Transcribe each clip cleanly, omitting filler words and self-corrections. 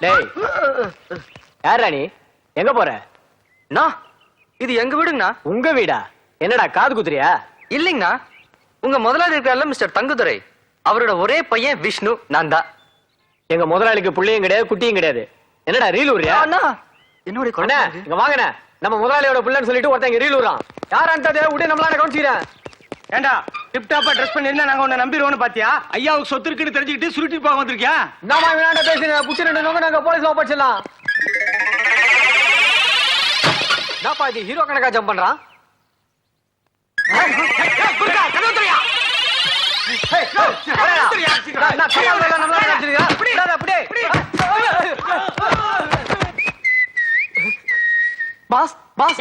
டேய் யாரா நீ எங்க போற? இது எங்க வீடுங்கண்ணா. உங்க வீடா? என்னடா காது குத்துறியா? இல்லைங்கண்ணா, உங்க முதலாளி இருக்கார்ல மிஸ்டர் தங்குதுரை, அவரோட ஒரே பையன் விஷ்ணு நான் தான். எங்க முதலாளிக்கு புள்ளையும் கிடையாது குட்டியும் கிடையாது. என்னடா ரீல் ஊரியா? என்னோட இங்க வாங்கண்ணே, நம்ம முதலாளியோட புள்ளன்னு சொல்லிட்டு ஒருத்தங்க ரீல் ஊறான். யாரான்றது விட நம்மளால கவனிச்சுக்கிறேன். ஏண்டா டிப் டாப்பா ட்ரெஸ் பண்ணிருந்தா நாங்க உன்னை நம்பிடுவோம்னு பாத்தியா? ஐயாவுக்கு சொத்து இருக்குன்னு தெரிஞ்சுக்கிட்டு சுருட்டி போக வந்திருக்கியா? நாம வேணாண்ட பேசுங்க, புடிச்சு ரெண்டு நாங்க போலீஸ்ல ஒப்படைச்சிடலாம். என்னப்பா இது ஹீரோ கணக்கா ஜம்ப் பண்றான்? பாஸ் பாஸ்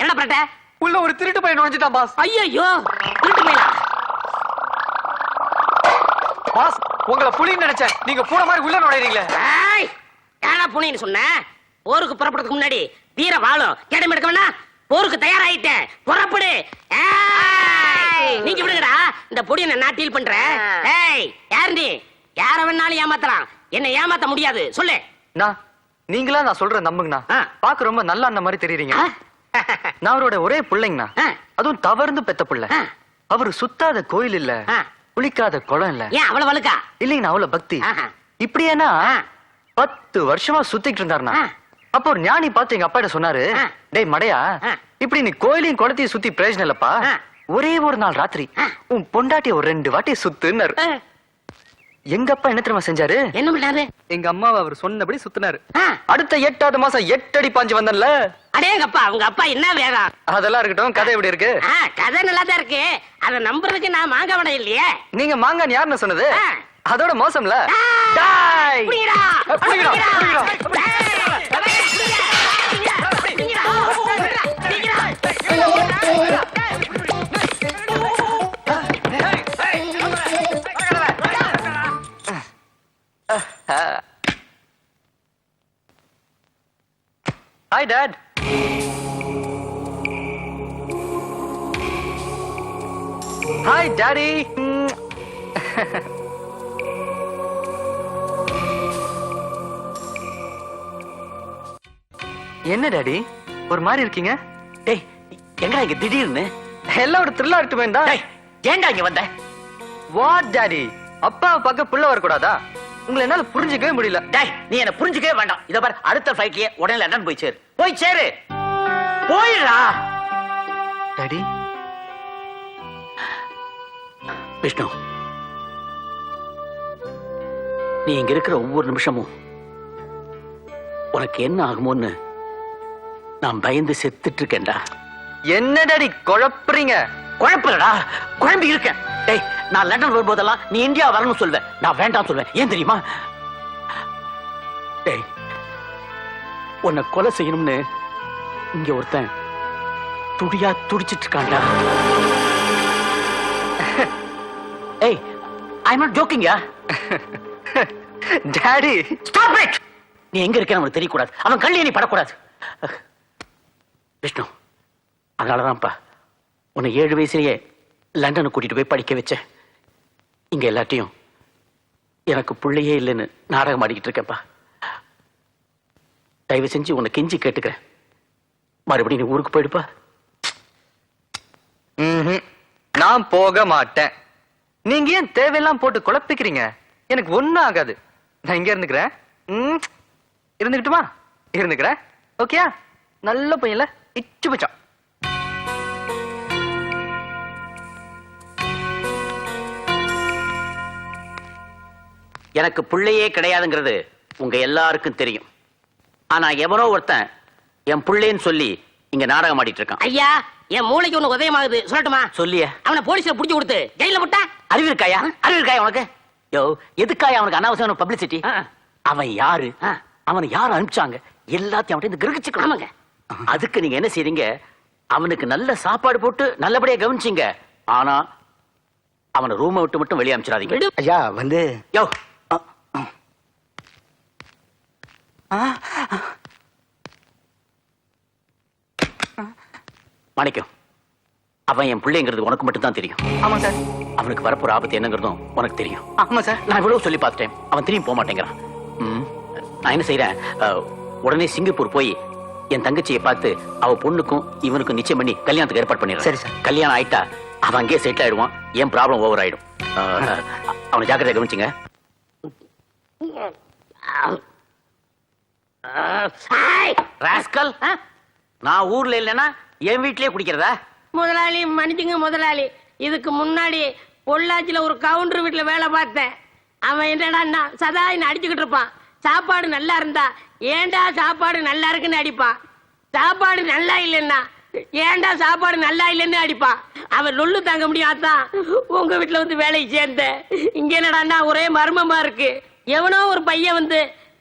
என்ன பண்ற? உள்ள ஒரு திருட்டு பையன் நுழைஞ்சிட்டான் பாஸ். ஐயோ திருட்டு பையனா? பாஸ் உங்களை புலின்னு நினைச்சேன், நீங்க பூனை மாதிரி உள்ள நுழைறீங்களே. யாரா புனின்னு சொன்ன? போருக்கு புறப்படுறதுக்கு முன்னாடி வீர வாழும் கேடம் எடுக்க வேணா? போருக்கு தயாராயிட்டேன், புறப்படு. நீங்க விடுங்கடா, இந்த பொடியை நான் டீல் பண்றேன். ஏய் யார் நீ? யார வேணாலும் ஏமாத்தலாம், என்ன ஏமாத்த முடியாது. சொல்லு. நீங்களா நான் சொல்றேன் நம்புங்கண்ணா. பாக்க ரொம்ப நல்ல அண்ணன் மாதிரி தெரியுறீங்க. நான் அவரோட ஒரே பிள்ளைங்கண்ணா, அதுவும் தவறுந்து பெத்த பிள்ளை. அவரு சுத்தாத கோயில் இல்ல, குளிக்காத குளம் இல்ல. ஏன் அவ்வளவு வழுக்கா? இல்லைங்கண்ணா, அவ்வளவு பக்தி. இப்படியேனா 10 வருஷமா சுத்திட்டு இருந்தாருண்ணா. அப்போ ஒரு ஞானி பார்த்து எங்க அப்பா சொன்னாரு, டேய் மடையா, இப்படி நீ கோயிலையும் குளத்தையும் சுத்தி பிரயோஜனம் இல்லப்பா, ஒரே ஒரு நாள் ராத்திரி உன் பொண்டாட்டிய ஒரு 2 வாட்டி சுத்துன்னாரு. எங்க அப்பா என்ன தெரியுமா செஞ்சாரு? என்ன பண்ணாரு? எங்க அம்மாவை அவர் சொன்னபடி சுத்தினாரு. அடுத்த 8வது மாசம் 8 அடி பாஞ்சு வந்தன்ல. அடேங்கப்பா, உங்க அப்பா என்ன வேகம். அதெல்லாம் இருக்கட்டும், கதை எப்படி இருக்கு? கதை நல்லா தான் இருக்கு. அத நம்புறதுக்கு நான் மாங்காய் வடை இல்லையே. நீங்க மாங்கான் யாருன்னு சொன்னது? அதோட மோசம்ல. Hi, Dad. Hi, Daddy. என்ன டாடி ஒரு மாதிரி இருக்கீங்க? டேய் எங்கடா இங்க திடீர்னு? எல்லாம் ஒரு த்ரில்லா இருக்கு வேண்டா. ஏன்டா இங்க வந்த? வாட் டாடி, அப்பா பக்க புள்ள வரக்கூடாதா? உங்களை என்னால புரிஞ்சுக்கவே முடியல. டேய் நீ என்ன புரிஞ்சுக்கவே வேண்டாம். இத பாரு, அடுத்த ஃளைட்லயே உடனே லண்டன் போய் சேரு. போய் சேரு, போயிடா. டாடி விஷ்ணு, நீ இங்க இருக்கிற ஒவ்வொரு நிமிஷமும் உனக்கு என்ன ஆகுமோன்னு நான் பயந்து செத்துட்டு இருக்கேன்டா. என்ன டாடி குழப்புறீங்க? குழப்பலடா, குழம்பி இருக்கேன். டேய் நான் லண்டன் வரும்போதெல்லாம் நீ இந்தியா வரணும்னு சொல்வேன், நான் வேண்டாம் சொல்வேன். ஏன் தெரியுமா? டேய் உன்னை கொலை செய்யணும்னு இங்க ஒருத்தன் துடியா துடிச்சிட்டு இருக்கான்டா. ஏய் ஐ அம் நாட் ஜோக்கிங் யா. Daddy stop it. நீ எங்க இருக்கேன்னு அவனுக்கு தெரியக்கூடாது, அவன் கண்ணிலே நீ படக்கூடாது. விஷ்ணு, அதனாலதான்ப்பா உன்னை 7 வயசுலயே லண்டனை கூட்டிட்டு போய் படிக்க வச்சேன். இங்க எல்லாத்தையும் எனக்கு பிள்ளையே இல்லைன்னு நாடகம் ஆடிக்கிட்டு இருக்கேன்ப்பா. தயவு செஞ்சு உன்னை கெஞ்சி கேட்டுக்கிறேன், மறுபடியும் நீ ஊருக்கு போயிடுப்பா. நான் போக மாட்டேன். நீங்க ஏன் தேவையெல்லாம் போட்டு குழப்பிக்கிறீங்க? எனக்கு ஒண்ணும் ஆகாது. நான் இங்க இருந்துக்கிறேன். இருந்துக்கிட்டுமா? இருந்துக்கிறேன். ஓகே, நல்ல பையன்ல இச்சு பச்சா. எனக்கு பிள்ளையே கிடையாதுங்கிறது உங்க எல்லாருக்கும் தெரியும். ஆனா எவனோ ஒருத்தன் என் பிள்ளைன்னு சொல்லி இங்க நாடகம் ஆடிட்டு இருக்கான். ஐயா, என் மூளைக்கு ஒண்ணு உதயமாகுது, சொல்லட்டுமா? சொல்லிய. அவனை போலீஸ்ல புடிச்சு கொடுத்து ஜெயில விட்டா. அறிவு இருக்காயா? அறிவு இருக்காயா உனக்கு? யோ, எதுக்காயா அவனுக்கு அனாவசியமான பப்ளிசிட்டி? அவன் யாரு, அவனை யாரு அனுப்பிச்சாங்க, எல்லாத்தையும் அவன் கிரகிச்சுக்கணும். அதுக்கு நீங்க என்ன செய்றீங்க? அவனுக்கு நல்ல சாப்பாடு போட்டு நல்லபடியா கவனிச்சீங்க. ஆனா அவனை ரூமை விட்டு மட்டும் வெளியே அனுப்பிச்சிடாதீங்க. ஐயா வந்து யோ, மாணிக்கம், அவன் என் பிள்ளைங்கிறது உனக்கு மட்டும் தான் தெரியும். ஆமா சார். அவனுக்கு வரப்போற ஆபத்து என்னங்கிறதும் உனக்கு தெரியும். ஆமா சார். நான் இவ்வளவு சொல்லி பார்த்துட்டேன், அவன் திரும்பி போக மாட்டேங்கிறான். நான் என்ன செய்யறேன், உடனே சிங்கப்பூர் போய் என் தங்கச்சியை பார்த்து அவ பொண்ணுக்கும் இவனுக்கும் நிச்சயம் பண்ணி கல்யாணத்துக்கு ஏற்பாடு பண்ணிடுறேன். சரி சார். கல்யாணம் ஆயிட்டா அவன் அங்கேயே செட்டில் ஆயிடுவான், என் ப்ராப்ளம் ஓவர் ஆயிடும். அவனை ஜாக்கிரதை கவனிச்சுங்க. ராஸ்கல், நான் ஊர்ல இல்லைன்னா என் வீட்லயே குடிக்கிறதா? முதலாளி மன்னிச்சுங்க முதலாளி, இதுக்கு முன்னாடி பொள்ளாச்சியில ஒரு கவுண்டர் வீட்டுல வேலை பார்த்தேன். அவன் என்னடா சதா என்ன அடிச்சுக்கிட்டு இருப்பான். சாப்பாடு நல்லா இருந்தா ஏன்டா சாப்பாடு நல்லா இருக்குன்னு அடிப்பான். சாப்பாடு நல்லா இல்லைன்னா ஏன்டா சாப்பாடு நல்லா இல்லைன்னு அடிப்பான். அவன் லொல்லு தாங்க முடியாதான் உங்க வீட்டுல வந்து வேலைக்கு சேர்ந்தேன். இங்க என்னடா ஒரே மர்மமா இருக்கு. எவனோ ஒரு பையன் வந்து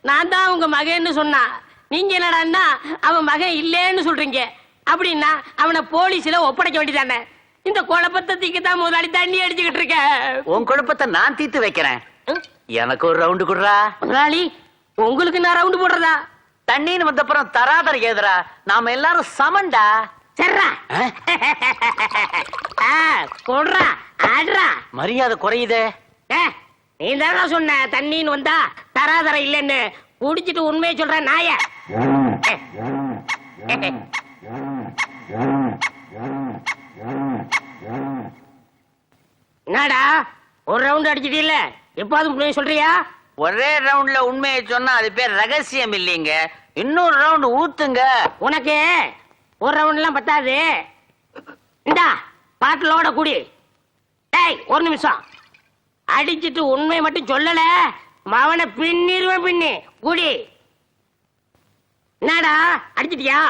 நான் தான் உங்க மகன்னு சொன்னான். நீங்க என்னடா அவன் மகன் இல்லேன்னு சொல்றீங்க. அப்படின்னா அவனை போலீஸ்ல ஒப்படைக்க வேண்டியதானே. இந்த குழப்பத்தை தீக்கத்தான் முதலாளி தண்ணி அடிச்சுக்கிட்டு இருக்க. உன் குழப்பத்தை நான் தீர்த்து வைக்கிறேன். எனக்கு ஒரு ரவுண்டு குடுறா. முதலாளி உங்களுக்கு நான் ரவுண்டு போடுறதா? தண்ணின்னு வந்தப்புறம் தராதர ஏதுரா, நாம எல்லாரும் சமண்டா. சரிடா போடுறா ஆடுறா. மரியாதை குறையுதே. நீ தானே சொன்ன தண்ணின்னு வந்தா தராதர இல்லைன்னு. குடிச்சிட்டு உண்மையை சொல்ற நாய. என்னடா ஒரு ரவுண்ட் அடிச்சிட்டீல்ல, எப்பாவது உண்மையை சொல்றியா? ஒரே ரவுண்ட்ல உண்மையை சொன்னா அது பேர் ரகசியம் இல்லைங்க. இன்னொரு ரவுண்ட் ஊத்துங்க. உனக்கு ஒரு ரவுண்ட் எல்லாம் பத்தாது. இந்தா பாட்டிலோட குடி. டேய் ஒரு நிமிஷம், அடிச்சிட்டு உண்மை மட்டும் சொல்லல மவனை பின்னிருவேன். பின்னி குடி. என்னடா அடிச்சிட்டியா?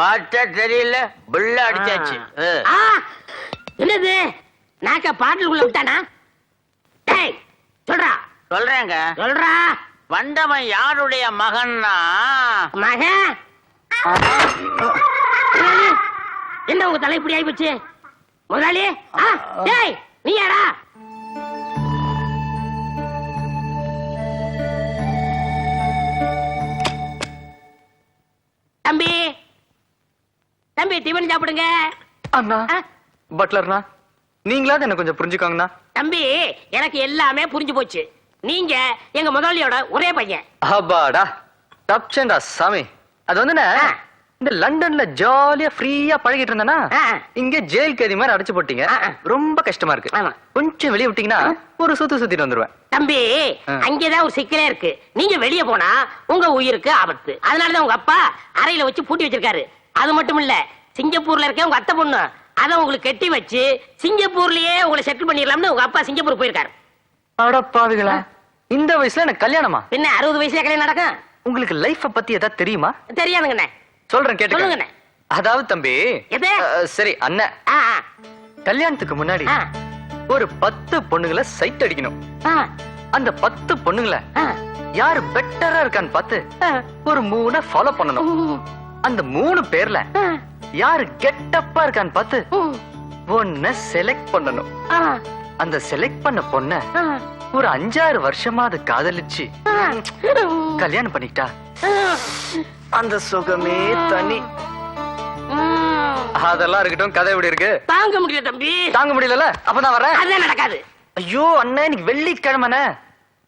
பார்த்தா தெரியல, புள்ள அடிச்சாச்சு. ஆ, என்னது நாக்க பாட்டிலுக்குள்ள விட்டானா? டேய் சொல்றா. சொல்றேங்க. சொல்றா. வந்தவன் யாருடைய மகன்னா? மகன் என்ன உங்க தலை இப்படி ஆயிப்போச்சு முதலாளி? டேய் நீ யாரா? தம்பி தம்பி டிபன் சாப்பிடுங்க. அண்ணா பட்லர்னா நீங்களாவது என்ன கொஞ்சம் புரிஞ்சுக்கோங்கண்ணா. தம்பி எனக்கு எல்லாமே புரிஞ்சு போச்சு. நீங்க எங்க முதலாளியோட ஒரே பையன். அப்பாடா தப்சேண்டா சாமி. அது வந்து இந்த லண்டன்ல ஜாலியா ஃப்ரீயா பழகிட்டு இருந்தேனா, இங்க ஜெயில் கைதி மாதிரி அடைச்சு போட்டீங்க. ரொம்ப கஷ்டமா இருக்கு. கொஞ்சம் வெளியே விட்டீங்கன்னா ஒரு சுத்திட்டு வந்துருவேன். தம்பி அங்கேதான் ஒரு சிக்கலே இருக்கு. நீங்க வெளியே போனா உங்க உயிருக்கு ஆபத்து. அதனாலதான் உங்க அப்பா அறையில வச்சு பூட்டி வச்சிருக்காரு. அது மட்டும் இல்ல, சிங்கப்பூர்ல இருக்க உங்க அத்தை பொண்ணு அத உங்களுக்கு கட்டி வச்சு சிங்கப்பூர்லயே உங்களை செட்டில் பண்ணிடலாம்னு உங்க அப்பா சிங்கப்பூர் போயிருக்காரு. அடப்பாவிகளா, இந்த வயசுல எனக்கு கல்யாணமா? பின்ன 60 வயசுல கல்யாணம் நடக்கும். உங்களுக்கு லைஃப பத்தி ஏதாவது தெரியுமா? தெரியாதுங்கண்ணே. சொல்றேன் கேட்டுக்கோங்க. சொல்லுங்கண்ணே. அதாவது தம்பி, எது? சரி அண்ணன், கல்யாணத்துக்கு முன்னாடி ஒரு 10 பொண்ணுங்களை சைட் அடிக்கணும். அந்த 10 பொண்ணுங்களை யாரு பெட்டரா இருக்கான்னு பார்த்து ஒரு 3 ஃபாலோ பண்ணணும். அந்த 3 பேர்ல யாரு கெட்டப்பா இருக்கான்னு பார்த்து ஒன்ன செலக்ட் பண்ணணும். அந்த செலக்ட் பண்ண பொண்ண ஒரு 5-6 வருஷமா அது காதலிச்சு கல்யாணம் பண்ணிக்கிட்டா அந்த சுகமே தனி. அதெல்லாம் இருக்கட்டும், கதை எப்படி இருக்கு? தாங்க முடியல தம்பி. தாங்க முடியல, அப்பதான் வரேன். அதெல்லாம் நடக்காது. ஐயோ அண்ணன், இன்னைக்கு வெள்ளிக்கிழமை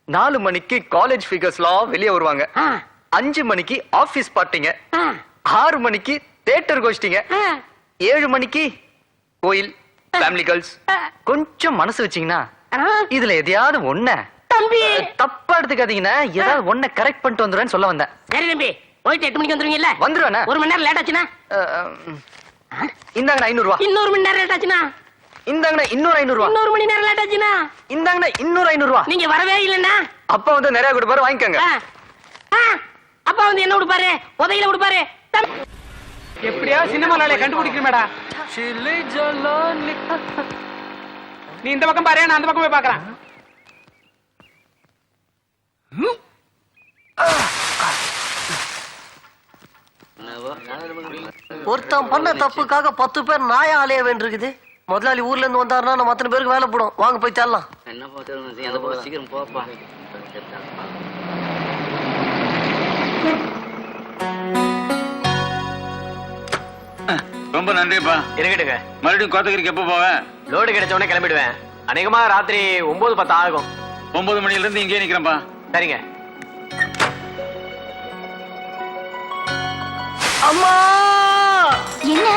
4 மணிக்கு காலேஜ் ஃபிகர்ஸ்லாம் வெளியே வருவாங்க. 5 மணிக்கு ஆபீஸ் பார்ட்டிங்க. 6 மணிக்கு தியேட்டர் கோஷ்டிங்க. 7 மணிக்கு கோயில் ஃபேமிலி கேர்ள்ஸ். கொஞ்சம் மனசு வச்சீங்கன்னா இதுல எதையாவது ஒண்ண தம்பி தப்பா எடுத்துக்காதீங்கன்னா ஏதாவது ஒண்ண கரெக்ட் பண்ணிட்டு வந்துருவேன்னு சொல்ல வந்தேன். சரி தம்பி, போயிட்டு 8 மணிக்கு வந்துருவீங்கல்ல? வந்துருவேண்ணா. 1 மணி நேரம் லேட் ஆச்சுன்னா இந்தாங்கண்ணா 500 ரூபா. இன்னொரு மணி நேரம் லேட் ஆச்சுன்னா இந்தாங்கண்ணா இன்னொரு 500 ரூபா. இன்னொரு மணி நேரம் லேட் ஆச்சுன்னா இந்தாங்கண்ணா இன்னொரு 500 ரூபா. நீங்க வரவே இல்லைன்னா அப்பா வந்து நிறைய கொடுப்பாரு, வாங்கிக்கோங்க. அப்பா வந்து என்ன கொடுப்பாரு? உதையில கொடுப்பாரு. எப்படியா சினிமா நாளைய கண்டுபிடிக்கிறேடா. நீ இந்த பக்கம் பாரு, நான் அந்த பக்கம் போய் பாக்குறேன். ஒருத்தன் பண்ண தப்புக்காக 10 பேர் நாயா அலைய வேண்டியிருக்குது. முதலாளி ஊர்ல இருந்து வந்தாருன்னா நம்ம அத்தனை பேருக்கு வேலை போடும். வாங்க போய் தரலாம். சீக்கிரம் போப்பா. ரொம்ப நன்றிப்பா. இருக்கட்டுங்க. மறுபடியும் கோத்தகிரிக்கு எப்போ போவேன்? லோடு கிடைச்ச உடனே கிளம்பிடுவேன். அநேகமா ராத்திரி 9-10 ஆகும். 9 மணில இருந்து இங்கே நிக்கிறேன்ப்பா. சரிங்க. அம்மா! என்ன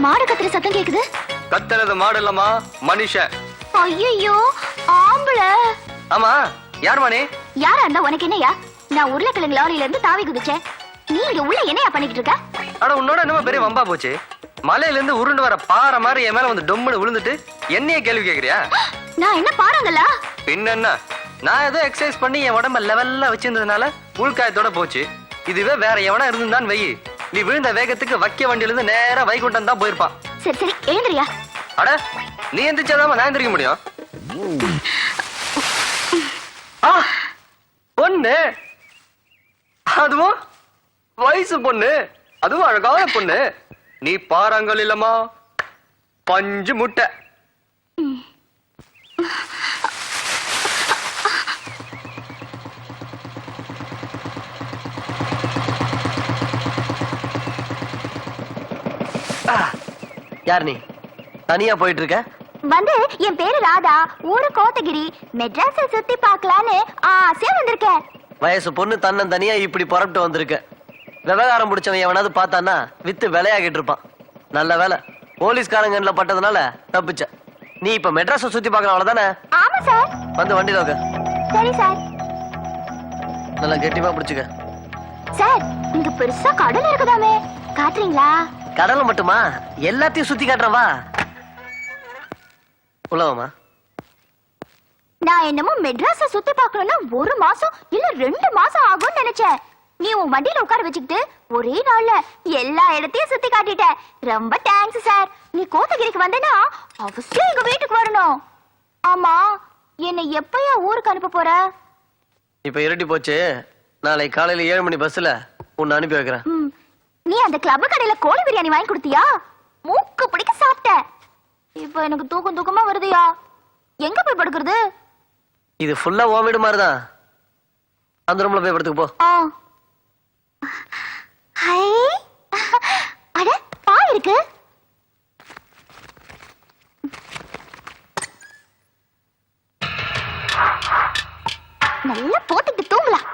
மாடு கத்துற சத்தம் கேக்குது? கத்துறது மாடு இல்லம்மா, மனுஷன். ஐயோ, ஆம்பளை. ஆமா, யார் மானே? யாரா இருந்தா உனக்கு என்னையா? நான் உருளைக்கிழங்கு லாரியில இருந்து தாவி குதிச்சேன். நீ இங்க உள்ள என்னையா பண்ணிக்கிட்டு இருக்க? அட உன்னோட என்னமா பெரிய வம்பா போச்சு? மலையில இருந்து உருண்டு வர பாறை மாதிரி என் மேல வந்து டொம்முன்னு விழுந்துட்டு என்னைய கேள்வி கேக்குறியா? நான் என்ன பாறாங்கல்ல? பின்ன என்ன? நான் ஏதோ எக்ஸசைஸ் பண்ணி என் உடம்ப லெவல்ல வச்சிருந்ததுனால உள்காயத்தோட போச்சு. இதுவே வேற எவனா இருந்திருந்தான் வெயி, நீ விழுந்த வேகத்துக்கு வக்கிய வண்டியில இருந்து நேரா வைகுண்டம் தான் போயிருப்பான். சரி சரி எழுந்திரியா. அட நீ எந்திரிச்சாதான் நான் எந்திரிக்க முடியும். ஆ, பொண்ணு, அதுவும் வயசு பொண்ணு, அதுவும் அழகான பொண்ணு. நீ பாறாங்கல் இல்லம்மா, பஞ்சு முட்டை. யார் நீ? தனியா போயிட்டு இருக்க? வந்து என் பேரு ராதா, ஊரு கோத்தகிரி. மெட்ராஸை சுத்தி பார்க்கலான்னு ஆசையா வந்திருக்கேன். வயசு பொண்ணு தன்னன் தனியா இப்படி புறப்பட்டு வந்திருக்க. விவகாரம் முடிச்சவன் எவனாவது பார்த்தானா வித்து விளையாகிட்டு இருப்பான். நல்ல வேலை போலீஸ்காரங்கன்ல பட்டதுனால தப்பிச்ச. நீ இப்ப மெட்ராஸை சுத்தி பார்க்கற அவ்வளவுதானே? ஆமா சார். வந்து வண்டியில உட்கார். சரி சார். நல்லா கெட்டிமா பிடிச்சுக்க. சார், இங்க பெருசா கடல் இருக்குதாமே, காட்டுறீங்களா? கடலை மட்டுமா, எல்லாத்தையும் சுத்தி காட்டுறேன் வா. உள்ளவாமா. நான் என்னமோ மெட்ராஸ சுத்தி பார்க்கணும்னா 1 மாசம் இல்ல 2 மாசம் ஆகும்னு நினைச்சேன். நீ உன் வண்டியில உட்கார வச்சுக்கிட்டு ஒரே நாள்ல எல்லா இடத்தையும் சுத்தி காட்டிட்ட. ரொம்ப தேங்க்ஸ் சார். நீ கோத்தகிரிக்கு வந்தேன்னா அவசியம் எங்க வீட்டுக்கு வரணும். ஆமா, என்னை எப்பயா ஊருக்கு அனுப்ப போற? இப்ப இருட்டி போச்சு. நாளை காலையில 7 மணி பஸ்ல உன்னை அனுப்பி வைக்கிறேன். நீ அந்த கிளப் கடையில கோழி பிரியாணி வாங்கி கொடுத்தியா? மூக்கு பிடிக்க சாப்பிட்டேன். இப்ப எனக்கு தூக்கமா வருதுயா. எங்க போய் படுக்கிறது? இது ஃபுல்லா ஓ வீடு மாதிரிதான். அந்த ரூம்ல போய் படுத்துக்கு போ. ஹை, அட பா இருக்கு. நல்லா போட்டுட்டு தூங்கலாம்.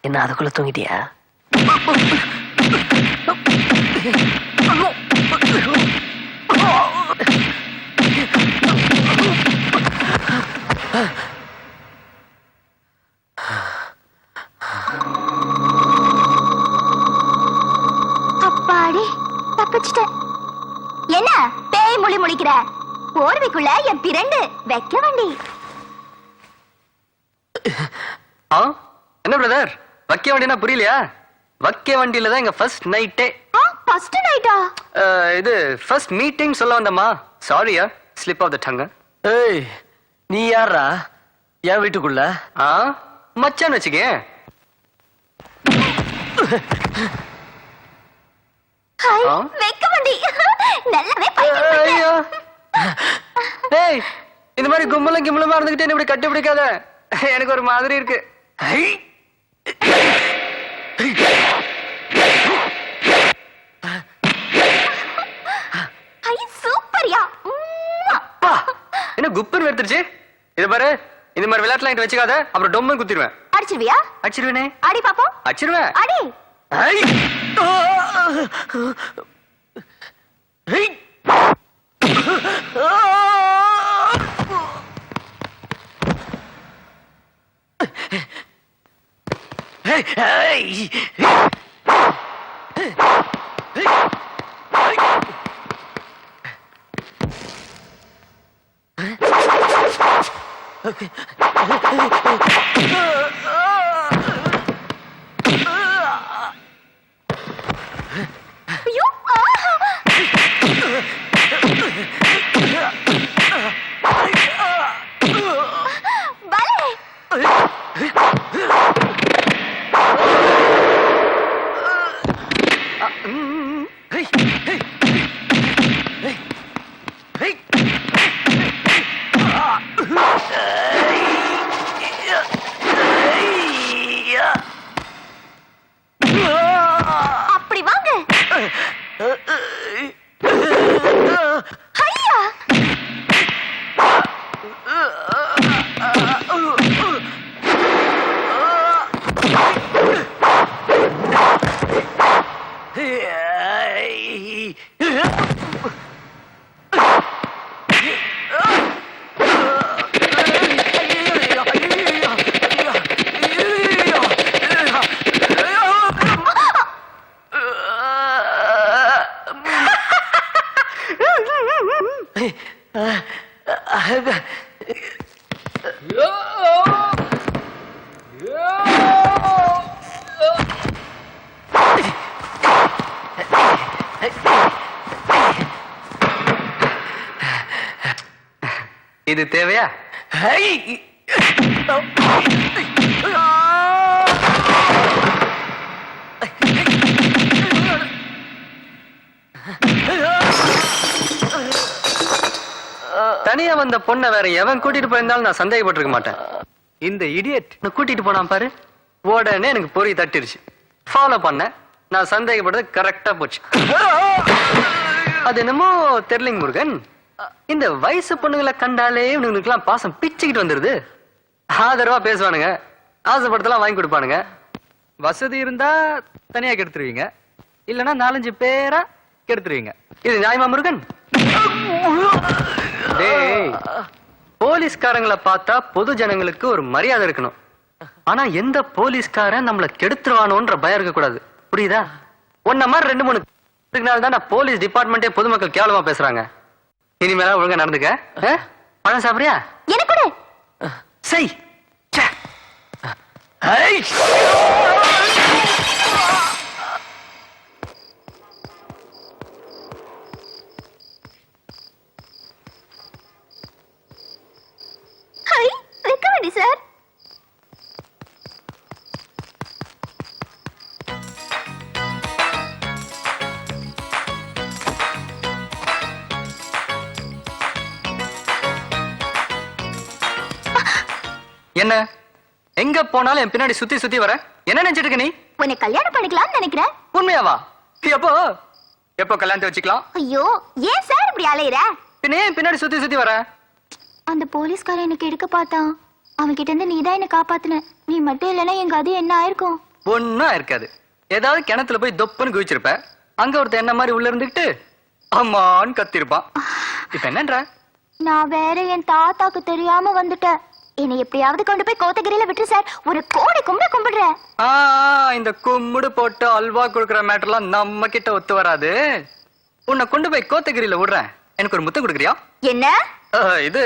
என்ன அதுக்குள்ள தூங்கிட்டியா? அப்பாடி தப்பிச்சிட்டேன். என்ன பேய் மொழி முழிக்கிற? போர்வைக்குள்ள என் பிரண்டு வைக்க வண்டி. என்ன பிரதர், வக்கிய வண்டினா புரியலையா? வக்கிய வண்டியில தான் எங்க ஃபர்ஸ்ட் நைட்டே. ஃபர்ஸ்ட் நைட்டா? இது ஃபர்ஸ்ட் மீட்டிங் சொல்ல வந்தம்மா. சாரியா, ஸ்லிப் ஆஃப் த டங். ஏய், நீ யாரா என் வீட்டுக்குள்ள? மச்சான் வச்சுக்க. வைக்க வண்டி நல்லாவே ஐயோ, ஏய், இந்த மாதிரி கும்பலும் கிம்பலமா இருந்துகிட்டே இப்படி கட்டி பிடிக்காத. எனக்கு ஒரு மாதிரி இருக்கு. சூப்பர்யா. என்ன குப்பர் வெடுத்துருச்சு? இது பாரு, இந்த மாதிரி விளையாட்டுலாம் என்கிட்ட வச்சுக்காத, அப்புறம் டொம்மன் குத்திடுவேன். அடிச்சிருவியா? அடிச்சிருவேனே. அடி பாப்போம். அடிச்சிருவேன். அடி. ஐயோ! ஐயா இது தேவையா? தனியா வந்த பொண்ணை வேற எவன் கூட்டிட்டு போயிருந்தாலும் நான் சந்தேகப்பட்டிருக்க மாட்டேன். இந்த இடியட் கூட்டிட்டு போனான் பாரு, உடனே எனக்கு பொறி தட்டிருச்சு. ஃபாலோ பண்ண நான் சந்தேகப்பட்டது கரெக்டா போச்சு. அது என்னமோ தெரியலிங் முருகன், இந்த வயசு பொண்ணுங்களை கண்டாலே இவனுங்களுக்கெல்லாம் பாசம் பிச்சுக்கிட்டு வந்துருது. ஆதரவா பேசுவானுங்க, ஆசைப்படத்தெல்லாம் வாங்கி கொடுப்பானுங்க. வசதி இருந்தா தனியா கெடுத்துருவீங்க, இல்லைன்னா 4-5 பேரா கெடுத்துருவீங்க. இது நியாயமா முருகன்? டேய், போலீஸ்காரங்களை பார்த்தா பொது ஜனங்களுக்கு ஒரு மரியாதை இருக்கணும். ஆனா எந்த போலீஸ்காரன் நம்மள கெடுத்துருவானோன்ற பயம் இருக்க கூடாது, புரியுதா? உன்ன மாதிரி 2-3 நாள் தான் போலீஸ் டிபார்ட்மெண்டே பொதுமக்கள் கேவலமா பேசுறாங்க. இனிமேல ஒழுங்கா நடந்துக்க. பணம் சாப்பிடுறியா? எனக்கு கொடு. சை. ஹை, ரெக்கமெண்டி சார். என்ன எங்க போனாலும் என் பின்னாடி சுத்தி சுத்தி வர? என்ன நினைச்சிட்டு இருக்க நீ? உன்னை கல்யாணம் பண்ணிக்கலாம்னு நினைக்கிறேன். உண்மையாவா? எப்போ எப்போ கல்யாணத்தை வச்சுக்கலாம்? ஐயோ, ஏன் சார் இப்படி அலையிற? பின்ன ஏன் பின்னாடி சுத்தி சுத்தி வர? அந்த போலீஸ்காரன் எனக்கு எடுக்க பார்த்தான். அவன் கிட்ட இருந்து நீதான் என்ன காப்பாத்துன. நீ மட்டும் இல்லைன்னா எங்க அது என்ன ஆயிருக்கும்? ஒன்னும் இருக்காது. ஏதாவது கிணத்துல போய் தொப்புன்னு குதிச்சிருப்ப. அங்க ஒருத்தன் என்ன மாதிரி உள்ள இருந்துகிட்டு அம்மான்னு கத்திருப்பான். இப்ப என்னன்ற? நான் வேற என் தாத்தாக்கு தெரியாம வந்துட்டேன். என்னை எப்படியாவது கொண்டு போய் கோத்தகிரியில விட்டு சார். ஒரு கோடி கும்பிடுறேன். இந்த கும்முடு போட்டு அல்வா கொடுக்கற மேட்டர்லாம் நம்ம கிட்ட ஒத்து வராது. உன்னை கொண்டு போய் கோத்தகிரியில விடுறேன். எனக்கு ஒரு முத்தம் கொடுக்குறியா? என்ன இது?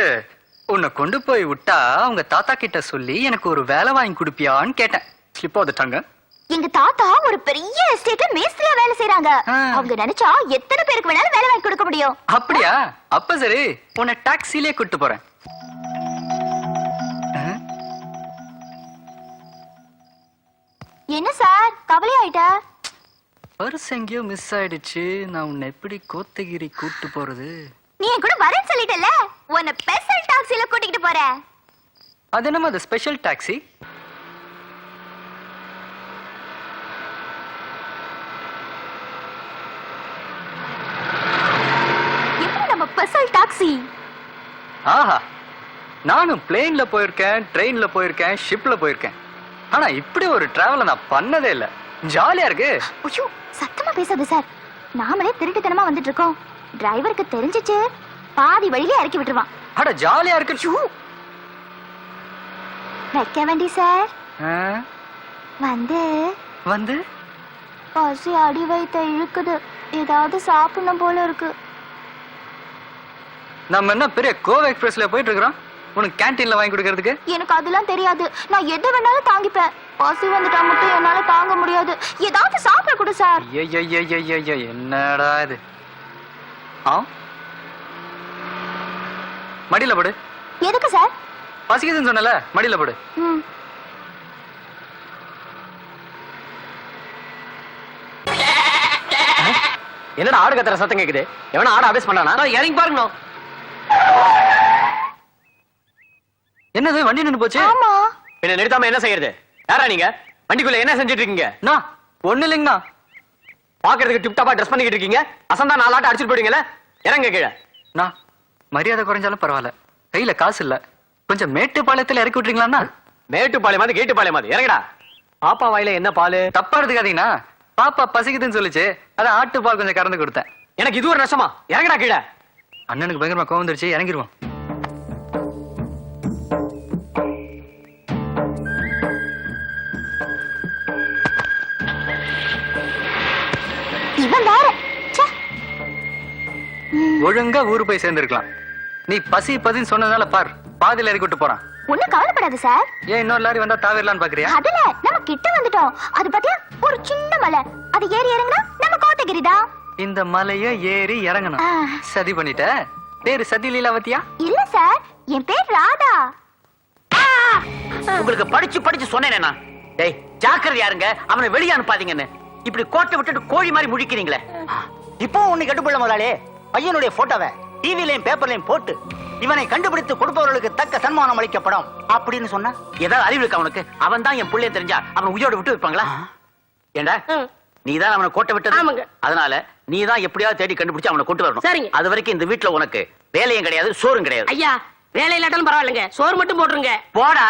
உன்னை கொண்டு போய் விட்டா உங்க தாத்தா கிட்ட சொல்லி எனக்கு ஒரு வேலை வாங்கி கொடுப்பியான்னு கேட்டேன். ஸ்லிப் வந்துட்டாங்க. எங்க தாத்தா ஒரு பெரிய எஸ்டேட்ல மேஸ்திரியா வேலை செய்யறாங்க. அவங்க நினைச்சா எத்தனை பேருக்கு வேணாலும் வேலை வாங்கி கொடுக்க முடியும். அப்படியா? அப்ப சரி, உன்னை டாக்ஸிலே கூட்டு போறேன். என்ன சார் கவலையாயிட்டா? பர்ஸ் எங்கேயோ மிஸ் ஆயிடுச்சு. நான் உன்னை எப்படி கோத்தகிரி கூட்டு போறது? நீ என் கூட வரேன்னு சொல்லிட்டல, உன்னை ஸ்பெஷல் டாக்ஸில கூட்டிட்டு போறேன். அது என்னமா அது ஸ்பெஷல் டாக்ஸி? எப்படி நம்ம ஸ்பெஷல் டாக்ஸி? ஆஹா, நானும் பிளேன்ல போயிருக்கேன், ட்ரெயின்ல போயிருக்கேன், ஷிப்ல போயிருக்கேன். ஆனா இப்படி ஒரு டிராவல நான் பண்ணதே இல்ல. ஜாலியா இருக்கு. ஐயோ, சத்தமா பேசாத சார். நாமளே திருட்டுத்தனமா வந்துட்டு இருக்கோம். டிரைவருக்கு தெரிஞ்சிச்சு, பாதி வழியிலே இறக்கி விட்டுருவான். அட ஜாலியா இருக்கு. வைக்க வேண்டி சார். வந்து வந்து பசி அடி வைத்த இழுக்குது. ஏதாவது சாப்பிடணும் போல இருக்கு. நம்ம என்ன பெரிய கோவா எக்ஸ்பிரஸ்ல போயிட்டு இருக்கிறோம் உனக்கு கேண்டீன்ல வாங்கி கொடுக்கறதுக்கு? எனக்கு அதெல்லாம் தெரியாது. நான் எது வேணாலும் தாங்கிப்பேன். பசி வந்துட்டா மட்டும் என்னால தாங்க முடியாது. ஏதாவது சாப்பிட கொடு சார். என்னடா இது? மடியில போடு. எதுக்கு சார்? பசிக்குதுன்னு சொன்னல, மடியில போடு. என்னடா ஆடு கத்துற சத்தம் கேக்குது? எவனா ஆட அபேஸ் பண்ணானா? இறங்கி பாருங்க. என்னது வண்டி நின்னு போச்சு? ஆமா. என்ன நிறுத்தாம என்ன செய்யறது? யாரா நீங்க? வண்டிக்குள்ள என்ன செஞ்சுட்டு இருக்கீங்க? ஒண்ணு இல்லைங்கண்ணா. பாக்குறதுக்கு டிப் டாப்பா ட்ரெஸ் பண்ணிக்கிட்டு இருக்கீங்க அசந்தா 4 ஆட்ட அடிச்சுட்டு போயிடுங்களே இறங்க கீழே நான் மரியாதை குறைஞ்சாலும் பரவாயில்ல கையில காசு இல்ல கொஞ்சம் மேட்டுப்பாளையத்துல இறக்கி விட்டுறீங்களாண்ணா மேட்டுப்பாளையம் மாதிரி கேட்டுப்பாளையம் மாதிரி இறங்கடா பாப்பா வாயில என்ன பாலு தப்பா எடுத்துக்காதீங்கண்ணா பாப்பா பசிக்குதுன்னு சொல்லிச்சு அதான் ஆட்டுப்பால் கொஞ்சம் கறந்து கொடுத்தேன் எனக்கு இது ஒரு நஷ்டமா இறங்கடா கீழே அண்ணனுக்கு பயங்கரமா கோவம் வந்துருச்சு இறங்கிருவோம் இவன் வேற ச்சே. ஒழுங்கா ஊரு போய் சேர்ந்திருக்கலாம் நீ பசி பசின்னு சொன்னதால பார் பாதியில இறக்கி விட்டு போறான் ஒண்ணும் கவலைப்படாத சார். ஏன் இன்னொரு லாரி வந்தா தாவிரலான்னு பாக்குறியா அதுல நம்ம கிட்ட வந்துட்டோம். அது பாத்தியா ஒரு சின்ன மலை. அது ஏறி இறங்குனா நம்ம கோத்தகிரி தான். இந்த மலைய ஏறி இறங்கணும் ஆ. சதி பண்ணிட்ட பேரு சதி லீலாவதியா இல்ல சார், என் பேர் ராதா. உங்களுக்கு படிச்சு படிச்சு சொன்னேனே நான். டேய் ஜாக்கிரதையா இருங்க, அவனை வெளிய அனுப்பாதீங்கன்னு. இப்படி கோட்டை விட்டுட்டு கோழி மாதிரி முழிக்கிறீங்களே. இப்போ ஒண்ணு கட்டுப்பள்ள முதலாளி, பையனுடைய போட்டோவை டிவிலையும் பேப்பர்லயும் போட்டு இவனை கண்டுபிடித்து கொடுப்பவர்களுக்கு தக்க சன்மானம் அளிக்கப்படும் அப்படின்னு சொன்னா ஏதாவது அறிவு இருக்கா அவனுக்கு? அவன் தான் என் புள்ளைய தெரிஞ்சா அவன் உயிரோட விட்டு வைப்பாங்களா? ஏண்டா நீதான் அவனை கோட்டை விட்டது. ஆமாங்க. அதனால நீதான் எப்படியாவது தேடி கண்டுபிடிச்சு அவனை கொண்டு வரணும். சரிங்க. அது வரைக்கும் இந்த வீட்டுல உனக்கு வேலையும் கிடையாது, சோறும் கிடையாது. ஐயா வேலை இல்லாட்டாலும் பரவாயில்லைங்க, சோறு மட்டும் போட்டுருங்க. போடா.